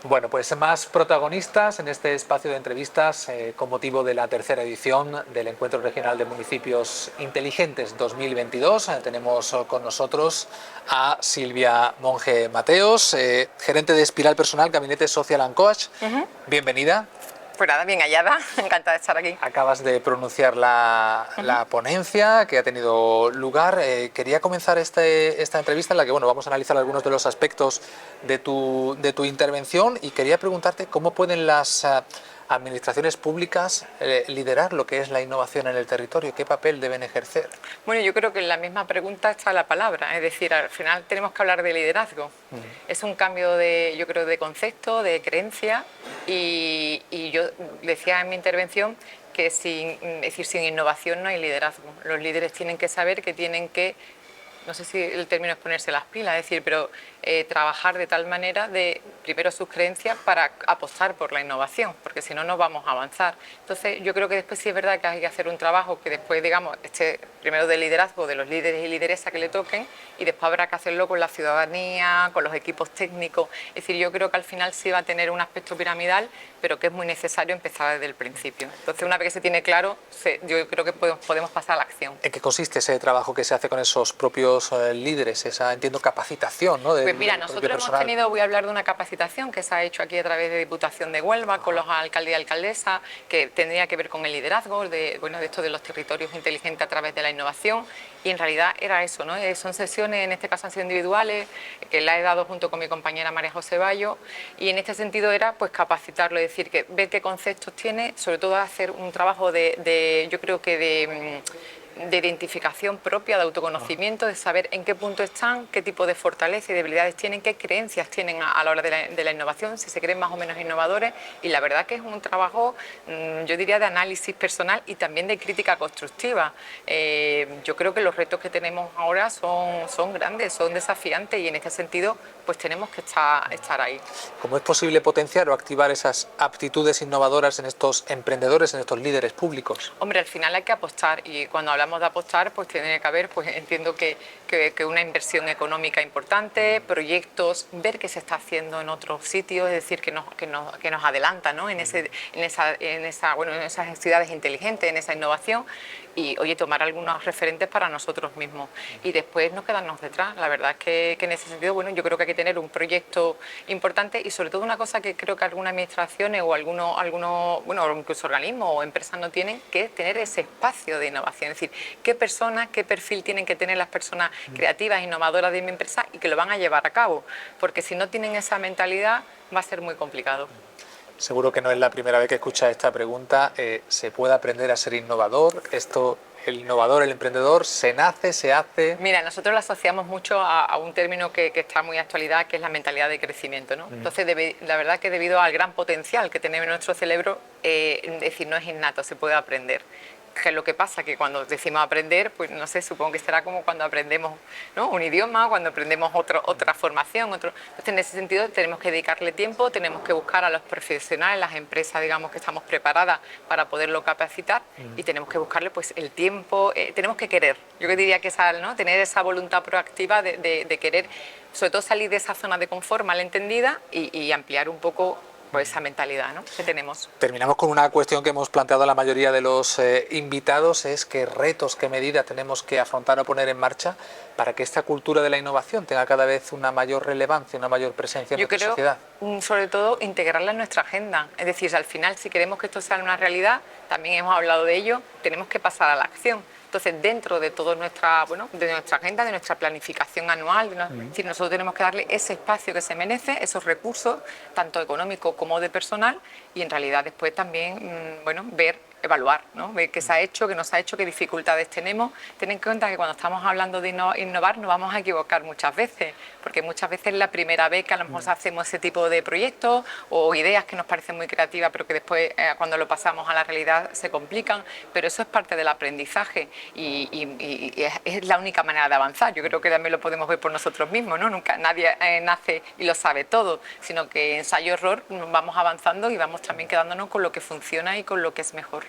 Bueno, pues más protagonistas en este espacio de entrevistas con motivo de la tercera edición del Encuentro Regional de Municipios Inteligentes 2022. Tenemos con nosotros a Silvia Monge Mateos, gerente de Espiral Personal, Gabinete Social and Coach. Bienvenida. Pues nada, bien hallada, encantada de estar aquí. Acabas de pronunciar la ponencia que ha tenido lugar. Quería comenzar esta entrevista en la que vamos a analizar algunos de los aspectos de tu intervención y quería preguntarte cómo pueden las administraciones públicas liderar lo que es la innovación en el territorio, qué papel deben ejercer. Bueno, yo creo que en la misma pregunta está la palabra, es decir, al final tenemos que hablar de liderazgo. Es un cambio yo creo, de concepto, de creencia y yo decía en mi intervención que sin innovación no hay liderazgo. Los líderes tienen que saber que tienen que, no sé si el término es ponerse las pilas, es decir, pero trabajar de tal manera de, primero sus creencias para apostar por la innovación, porque si no, no vamos a avanzar. Entonces, yo creo que después sí es verdad que hay que hacer un trabajo que después, digamos, primero de liderazgo de los líderes y lideresas que le toquen y después habrá que hacerlo con la ciudadanía, con los equipos técnicos. Es decir, yo creo que al final sí va a tener un aspecto piramidal, pero que es muy necesario empezar desde el principio. Entonces, una vez que se tiene claro, yo creo que podemos pasar a la acción. ¿En qué consiste ese trabajo que se hace con esos propios líderes, esa, entiendo, capacitación, ¿no? Pues mira, nosotros hemos tenido, voy a hablar de una capacitación que se ha hecho aquí a través de Diputación de Huelva con los alcaldes y alcaldesas, que tendría que ver con el liderazgo, de esto de los territorios inteligentes a través de la innovación, y en realidad era eso, ¿no? Son sesiones, en este caso han sido individuales, que la he dado junto con mi compañera María José Bayo, y en este sentido era pues capacitarlo, es decir, que ver qué conceptos tiene, sobre todo hacer un trabajo yo creo que de identificación propia, de autoconocimiento, de saber en qué punto están, qué tipo de fortalezas y debilidades tienen, qué creencias tienen a la hora de la innovación, si se creen más o menos innovadores, y la verdad que es un trabajo, yo diría, de análisis personal y también de crítica constructiva. Yo creo que los retos que tenemos ahora son grandes, son desafiantes y en este sentido pues tenemos que estar ahí. ¿Cómo es posible potenciar o activar esas aptitudes innovadoras en estos emprendedores, en estos líderes públicos? Hombre, al final hay que apostar y cuando hablamos de apostar pues tiene que haber, pues entiendo que una inversión económica importante, proyectos, ver qué se está haciendo en otros sitios, es decir, que nos adelanta, ¿no? en esas ciudades inteligentes, en esa innovación y, oye, tomar algunos referentes para nosotros mismos y después no quedarnos detrás. La verdad es que en ese sentido, yo creo que hay que tener un proyecto importante y sobre todo una cosa que creo que algunas administraciones o algunos incluso organismos o empresas no tienen, que es tener ese espacio de innovación, es decir, qué personas, qué perfil tienen que tener las personas creativas, innovadoras de mi empresa y que lo van a llevar a cabo, porque si no tienen esa mentalidad va a ser muy complicado. Seguro que no es la primera vez que escuchas esta pregunta. ¿Se puede aprender a ser innovador? El innovador, el emprendedor, ¿se nace, se hace? Mira, nosotros lo asociamos mucho a un término que está muy de actualidad, que es la mentalidad de crecimiento, ¿no? Entonces, la verdad que debido al gran potencial que tenemos en nuestro cerebro, es decir, no es innato, se puede aprender. ¿Qué es lo que pasa? Que cuando decimos aprender, pues no sé, supongo que será como cuando aprendemos, ¿no?, un idioma, cuando aprendemos otra formación. Entonces, en ese sentido, tenemos que dedicarle tiempo, tenemos que buscar a los profesionales, las empresas, digamos, que estamos preparadas para poderlo capacitar y tenemos que buscarle pues el tiempo, tenemos que querer. Yo que diría que tener esa voluntad proactiva de querer, sobre todo salir de esa zona de confort mal entendida y ampliar un poco pues esa mentalidad, ¿no?, que tenemos. Terminamos con una cuestión que hemos planteado a la mayoría de los invitados, es qué retos, qué medidas tenemos que afrontar o poner en marcha para que esta cultura de la innovación tenga cada vez una mayor relevancia, una mayor presencia en nuestra sociedad. Yo creo, sobre todo, integrarla en nuestra agenda. Es decir, al final, si queremos que esto sea una realidad, también hemos hablado de ello, tenemos que pasar a la acción. Entonces, dentro de toda nuestra agenda, de nuestra planificación anual, es decir, nosotros tenemos que darle ese espacio que se merece, esos recursos, tanto económicos como de personal, y en realidad después también, evaluar, ¿no?, ver qué se ha hecho, qué no se ha hecho, qué dificultades tenemos. Ten en cuenta que cuando estamos hablando de innovar nos vamos a equivocar muchas veces, porque muchas veces es la primera vez que a lo mejor hacemos ese tipo de proyectos o ideas que nos parecen muy creativas, pero que después cuando lo pasamos a la realidad se complican, pero eso es parte del aprendizaje y es la única manera de avanzar. Yo creo que también lo podemos ver por nosotros mismos, ¿no? Nadie nace y lo sabe todo, sino que ensayo-error vamos avanzando y vamos también quedándonos con lo que funciona y con lo que es mejor.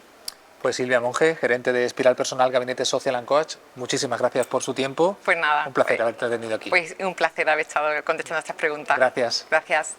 Pues Silvia Monge, gerente de Espiral Personal, Gabinete Social and Coach, muchísimas gracias por su tiempo. Pues nada. Un placer haberte tenido aquí. Pues un placer haber estado contestando estas preguntas. Gracias. Gracias.